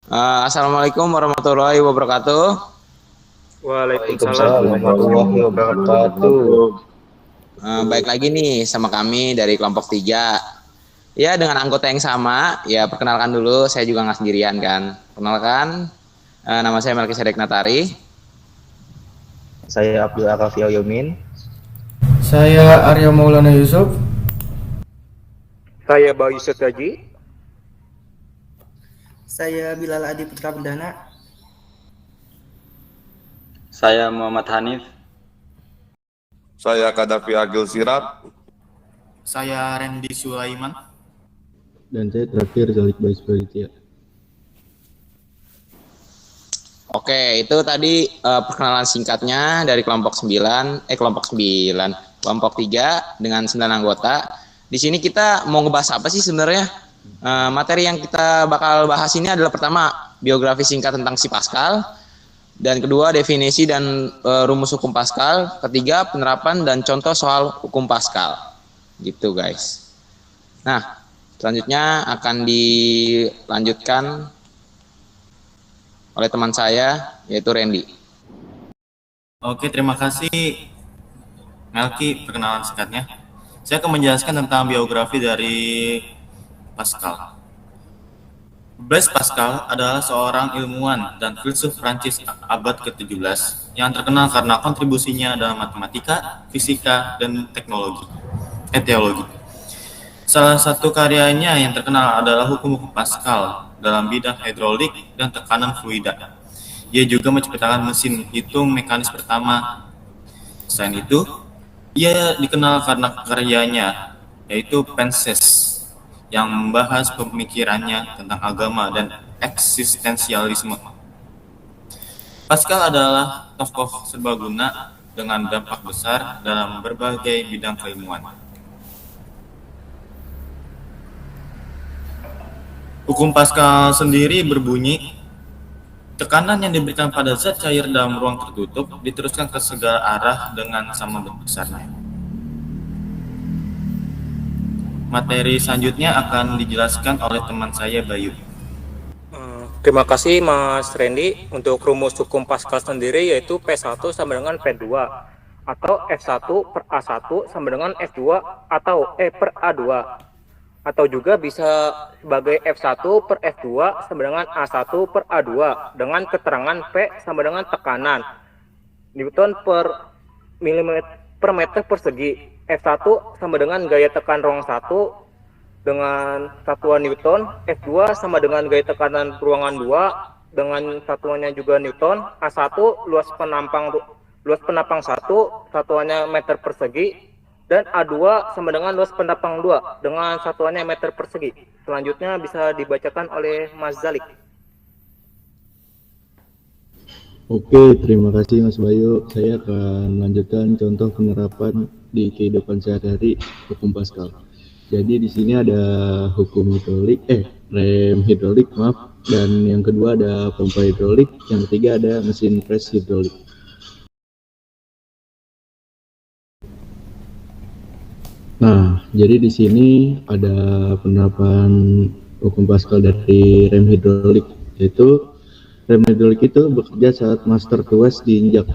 Assalamualaikum warahmatullahi wabarakatuh. Waalaikumsalam Waalaikumsalam warahmatullahi warahmatullahi wabarakatuh. wabarakatuh. Baik lagi nih sama kami dari kelompok 3. Ya, dengan anggota yang sama. Ya, perkenalkan dulu, saya juga nggak sendirian kan. Perkenalkan, nama saya Melkisedek Natari. Saya Abdul Arafi Yomin. Saya Arya Maulana Yusuf. Saya Bayu Setaji. Saya Bilal Adi Putra Bendana. Saya Muhammad Hanif. Saya Kadafi Agil Sirab. Saya Randy Sulaiman. Dan saya terakhir Zalik Bais Panitia. Oke, itu tadi perkenalan singkatnya dari kelompok 3 dengan 9 anggota. Di sini kita mau ngebahas apa sih sebenarnya? Materi yang kita bakal bahas ini adalah pertama, biografi singkat tentang si Pascal. Dan kedua, definisi dan rumus hukum Pascal. Ketiga, penerapan dan contoh soal hukum Pascal. Gitu guys. Nah, selanjutnya akan dilanjutkan oleh teman saya, yaitu Randy. Oke, terima kasih Melki perkenalan singkatnya. Saya akan menjelaskan tentang biografi dari Pascal. Blaise Pascal adalah seorang ilmuwan dan filsuf Prancis abad ke-17 yang terkenal karena kontribusinya dalam matematika, fisika, dan teologi. Salah satu karyanya yang terkenal adalah hukum-hukum Pascal dalam bidang hidrolik dan tekanan fluida. Ia juga menciptakan mesin hitung mekanis pertama. Selain itu, ia dikenal karena karyanya, yaitu Penses, yang membahas pemikirannya tentang agama dan eksistensialisme. Pascal adalah tokoh serbaguna dengan dampak besar dalam berbagai bidang keilmuan. Hukum Pascal sendiri berbunyi, tekanan yang diberikan pada zat cair dalam ruang tertutup diteruskan ke segala arah dengan sama besarnya. Materi selanjutnya akan dijelaskan oleh teman saya, Bayu. Terima kasih Mas Randy. Untuk rumus hukum Pascal sendiri yaitu P1 sama dengan P2 atau F1 per A1 sama dengan F2 atau E per A2, atau juga bisa sebagai F1 per F2 sama dengan A1 per A2 dengan keterangan P sama dengan tekanan Newton per milimeter per meter persegi. F1 sama dengan gaya tekan ruang 1 dengan satuan Newton, F2 sama dengan gaya tekanan ruangan 2 dengan satuannya juga Newton, A1 luas penapang 1 satuannya meter persegi, dan A2 sama dengan luas penapang 2 dengan satuannya meter persegi. Selanjutnya bisa dibacakan oleh Mas Zalik. Oke, terima kasih Mas Bayu. Saya akan lanjutkan contoh penerapan di kehidupan sehari-hari hukum Pascal. Jadi di sini ada hukum rem hidrolik, dan yang kedua ada pompa hidrolik, yang ketiga ada mesin pres hidrolik. Nah, jadi di sini ada penerapan hukum Pascal dari rem hidrolik, yaitu rem hidrolik itu bekerja saat master tuas diinjak.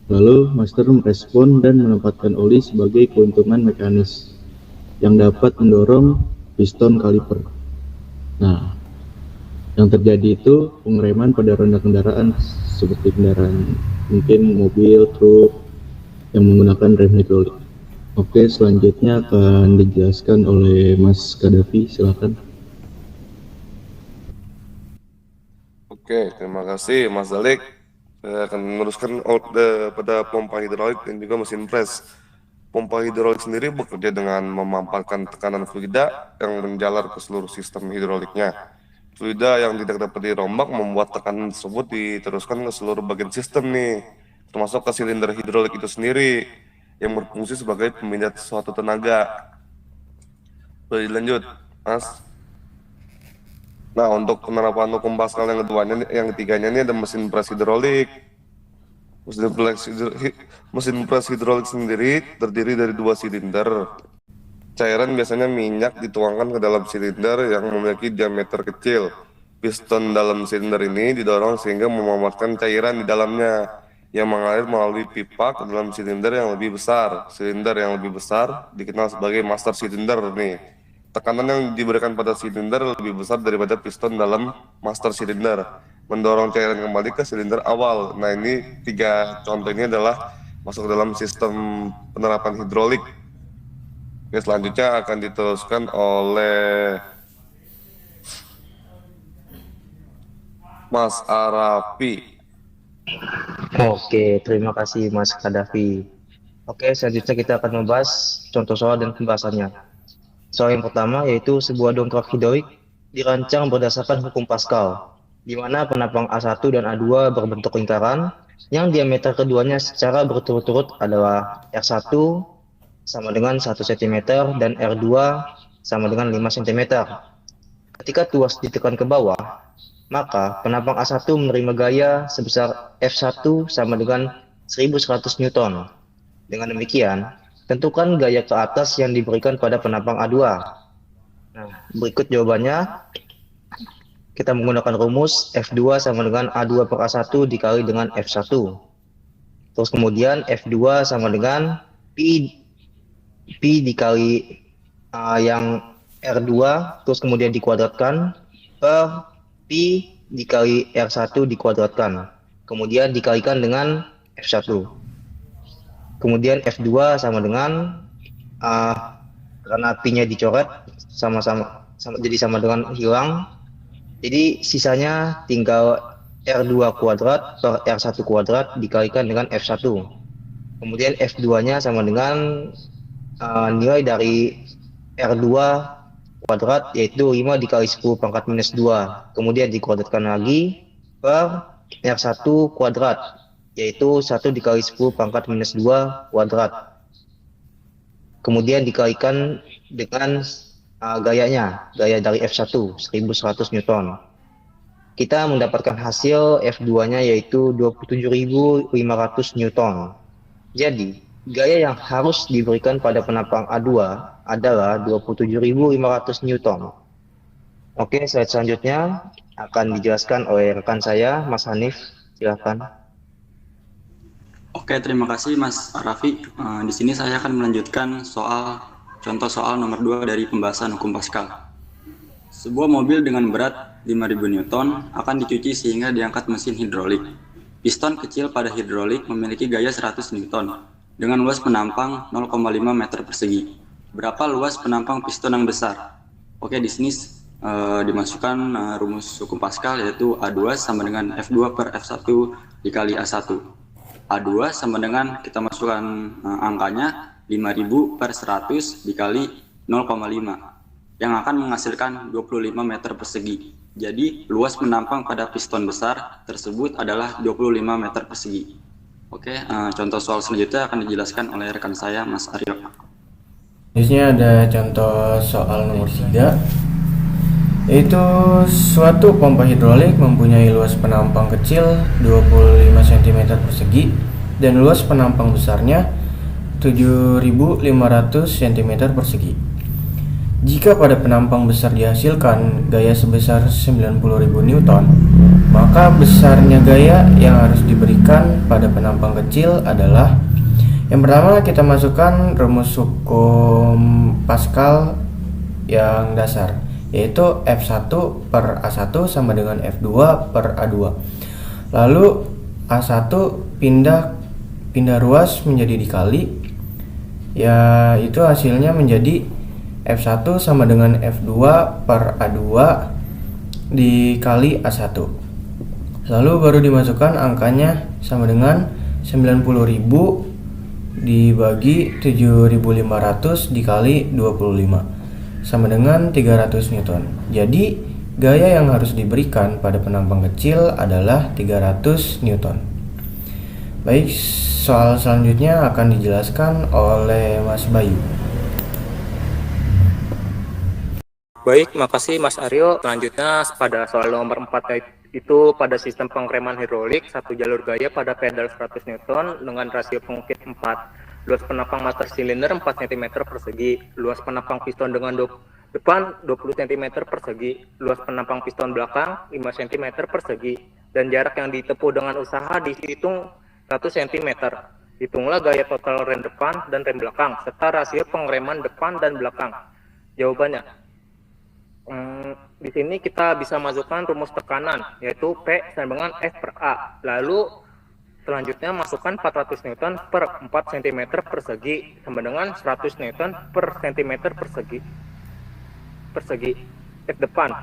Lalu master merespon dan menempatkan oli sebagai keuntungan mekanis yang dapat mendorong piston kaliper. Nah, yang terjadi itu pengereman pada roda kendaraan seperti kendaraan mungkin mobil, truk yang menggunakan rem hidrolik. Oke, selanjutnya akan dijelaskan oleh Mas Kadafi, silakan. Oke, terima kasih Mas Zalik. Saya akan meneruskan pada pompa hidrolik dan juga mesin pres. Pompa hidrolik sendiri bekerja dengan memanfaatkan tekanan fluida yang menjalar ke seluruh sistem hidroliknya. Fluida yang tidak dapat dirombak membuat tekanan tersebut diteruskan ke seluruh bagian sistem nih, termasuk ke silinder hidrolik itu sendiri yang berfungsi sebagai pemindai suatu tenaga. Boleh lanjut, Mas? Nah, untuk penerapan hukum Pascal yang ketiganya ini ada mesin pres hidrolik. Mesin pres hidrolik sendiri terdiri dari 2 silinder. Cairan biasanya minyak dituangkan ke dalam silinder yang memiliki diameter kecil. Piston dalam silinder ini didorong sehingga memanfaatkan cairan di dalamnya yang mengalir melalui pipa ke dalam silinder yang lebih besar. Silinder yang lebih besar dikenal sebagai master silinder nih. Tekanan yang diberikan pada silinder lebih besar daripada piston dalam master silinder, mendorong cairan kembali ke silinder awal. Nah, ini 3 contoh ini adalah masuk ke dalam sistem penerapan hidrolik. Oke, selanjutnya akan diteruskan oleh Mas Arafi. Oke, terima kasih Mas Kadafi. Oke, selanjutnya kita akan membahas contoh soal dan pembahasannya. Soal yang pertama yaitu sebuah dongkrak hidrolik dirancang berdasarkan hukum Pascal, di mana penampang A1 dan A2 berbentuk lingkaran yang diameter keduanya secara berturut-turut adalah R1 sama dengan 1 cm dan R2 sama dengan 5 cm. Ketika tuas ditekan ke bawah, maka penampang A1 menerima gaya sebesar F1 sama dengan 1100 Newton. Dengan demikian, tentukan gaya ke atas yang diberikan pada penampang A2. Nah, berikut jawabannya. Kita menggunakan rumus F2 sama dengan A2 per A1 dikali dengan F1. Terus kemudian F2 sama dengan P dikali yang R2, terus kemudian dikuadratkan per P dikali R1 dikuadratkan, kemudian dikalikan dengan F1. Kemudian F2 sama dengan karena P-nya dicoret jadi sama dengan hilang. Jadi sisanya tinggal R2 kuadrat per R1 kuadrat dikalikan dengan F1. Kemudian F2-nya sama dengan nilai dari R2 kuadrat yaitu 5 dikali 10 pangkat minus 2. Kemudian dikuadratkan lagi per R1 kuadrat yaitu 1 dikali 10 pangkat minus 2 kuadrat. Kemudian dikalikan dengan gaya dari F1 1100 Newton. Kita mendapatkan hasil F2-nya yaitu 27.500 Newton. Jadi, gaya yang harus diberikan pada penampang A2 adalah 27.500 Newton. Oke, slide selanjutnya akan dijelaskan oleh rekan saya, Mas Hanif. Silakan. Oke, terima kasih Mas Raffi. Di sini saya akan melanjutkan contoh soal nomor 2 dari pembahasan hukum Pascal. Sebuah mobil dengan berat 5.000 Newton akan dicuci sehingga diangkat mesin hidrolik. Piston kecil pada hidrolik memiliki gaya 100 Newton dengan luas penampang 0,5 meter persegi. Berapa luas penampang piston yang besar? Oke, di sini dimasukkan rumus hukum Pascal yaitu A2 sama dengan F2 per F1 dikali A1. A2 sama dengan kita masukkan angkanya 5000 per 100 dikali 0,5 yang akan menghasilkan 25 meter persegi. Jadi luas penampang pada piston besar tersebut adalah 25 meter persegi. Oke, contoh soal selanjutnya akan dijelaskan oleh rekan saya Mas Aryo. Di sini ada contoh soal nomor 3, yaitu suatu pompa hidrolik mempunyai luas penampang kecil 25 cm persegi dan luas penampang besarnya 7.500 cm persegi. Jika pada penampang besar dihasilkan gaya sebesar 90.000 Newton, maka besarnya gaya yang harus diberikan pada penampang kecil adalah, yang pertama kita masukkan rumus hukum Pascal yang dasar, yaitu F1 per A1 sama dengan F2 per A2. Lalu A1 pindah ruas menjadi dikali, ya itu hasilnya menjadi F1 sama dengan F2 per A2 dikali A1. Lalu baru dimasukkan angkanya sama dengan 90.000 dibagi 7.500 dikali 25 sama dengan 300 Newton. Jadi gaya yang harus diberikan pada penampang kecil adalah 300 Newton. Baik, soal selanjutnya akan dijelaskan oleh Mas Bayu. Baik, makasih Mas Aryo. Selanjutnya pada soal nomor 4 itu pada sistem pengereman hidrolik, satu jalur gaya pada pedal 100 Newton dengan rasio pengukir 4. Luas penampang master silinder 4 cm persegi. Luas penampang piston dengan 25 depan 20 cm persegi, luas penampang piston belakang 5 cm persegi, dan jarak yang ditempuh dengan usaha dihitung 100 cm. Hitunglah gaya total rem depan dan rem belakang, serta rasio pengereman depan dan belakang. Jawabannya, di sini kita bisa masukkan rumus tekanan, yaitu P sama dengan F per A. Lalu selanjutnya masukkan 400 Newton per 4 cm persegi, sama dengan 100 Newton per cm persegi. F depan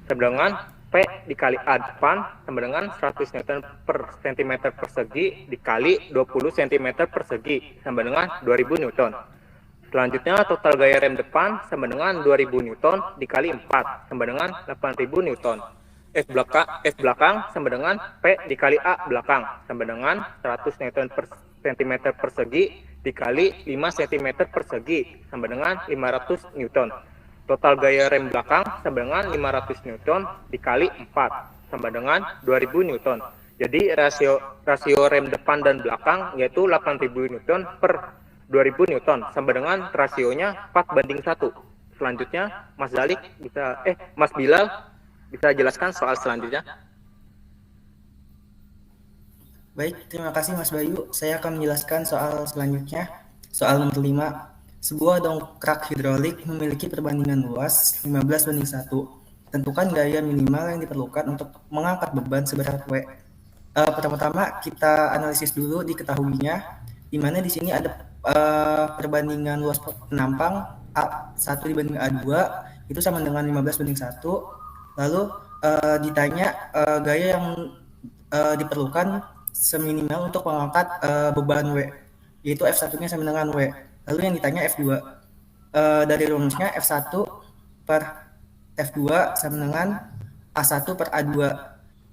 sama dengan P dikali A depan sama dengan 100 Newton per cm persegi dikali 20 cm persegi sama dengan 2000 Newton. Selanjutnya total gaya rem depan sama dengan 2000 Newton dikali 4 sama dengan 8000 Newton. F belakang sama dengan P dikali A belakang sama dengan 100 Newton per cm persegi dikali 5 cm persegi sama dengan 500 Newton. Total gaya rem belakang sama dengan 500 Newton dikali 4 sama dengan 2000 Newton. Jadi rasio rem depan dan belakang yaitu 8000 Newton per 2000 Newton sama dengan rasionya 4:1. Selanjutnya Mas Bilal bisa jelaskan soal selanjutnya. Baik, terima kasih Mas Bayu. Saya akan menjelaskan soal selanjutnya. Soal nomor 5. Sebuah dongkrak hidrolik memiliki perbandingan luas 15:1. Tentukan gaya minimal yang diperlukan untuk mengangkat beban seberat W. Pertama-tama kita analisis dulu diketahuinya, di mana di sini ada perbandingan luas penampang A1 dibanding A2 itu sama dengan 15:1. Lalu ditanya gaya yang diperlukan seminimal untuk mengangkat beban W, yaitu F1-nya sama dengan W. Lalu yang ditanya F2. Dari rumusnya F1 per F2 sama dengan A1 per A2.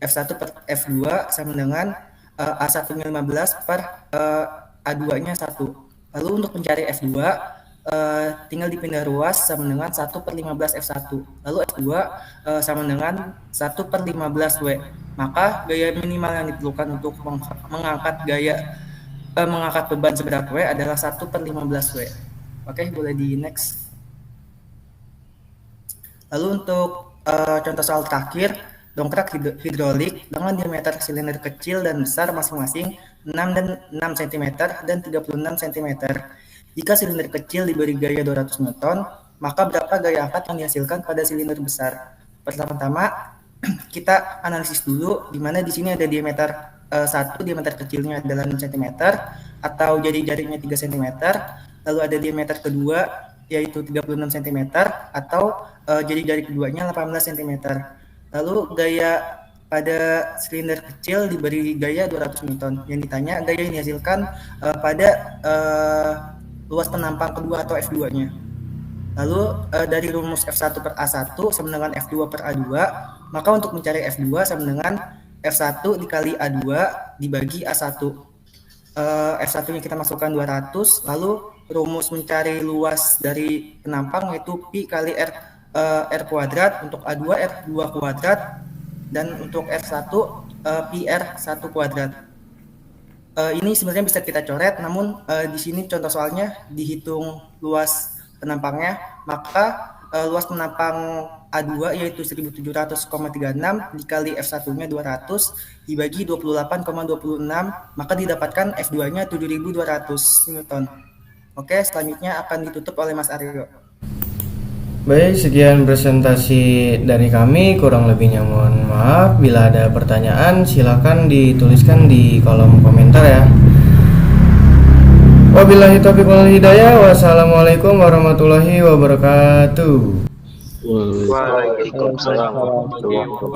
F1 per F2 sama dengan A1-nya 15 per A2-nya 1. Lalu untuk mencari F2, tinggal dipindah ruas sama dengan 1/15 F1. Lalu F2 sama dengan 1/15 W. Maka gaya minimal yang diperlukan untuk mengangkat beban seberat W adalah 1/15 W. Oke, boleh di next. Lalu untuk contoh soal terakhir, dongkrak hidrolik dengan diameter silinder kecil dan besar masing-masing 6 cm dan 36 cm. Jika silinder kecil diberi gaya 200 Newton, maka berapa gaya angkat yang dihasilkan pada silinder besar? Pertama-tama kita analisis dulu, di mana di sini ada diameter 1, diameter kecilnya adalah 6 cm atau jari-jarinya 3 cm. Lalu ada diameter kedua yaitu 36 cm atau jari-jari keduanya 18 cm. Lalu gaya pada silinder kecil diberi gaya 200 Newton. Yang ditanya gaya yang dihasilkan pada luas penampang kedua atau F2-nya. Lalu dari rumus F1 per A1 sama dengan F2 per A2, maka untuk mencari F2 sama dengan F1 dikali A2 dibagi A1. F1-nya kita masukkan 200, lalu rumus mencari luas dari penampang yaitu Pi kali R kuadrat, untuk A2 R2 kuadrat, dan untuk R1 Pi R1 kuadrat. Ini sebenarnya bisa kita coret, namun di sini contoh soalnya dihitung luas penampangnya, maka luas penampang A2 yaitu 1700,36 dikali F1-nya 200 dibagi 28,26, maka didapatkan F2-nya 7200 Newton. Oke, selanjutnya akan ditutup oleh Mas Aryo. Baik, sekian presentasi dari kami, kurang lebihnya mohon maaf. Bila ada pertanyaan silakan dituliskan di kolom komentar ya. Wabillahi taufiq wal hidayah. Wassalamualaikum warahmatullahi wabarakatuh. Waalaikumsalam warahmatullahi wabarakatuh.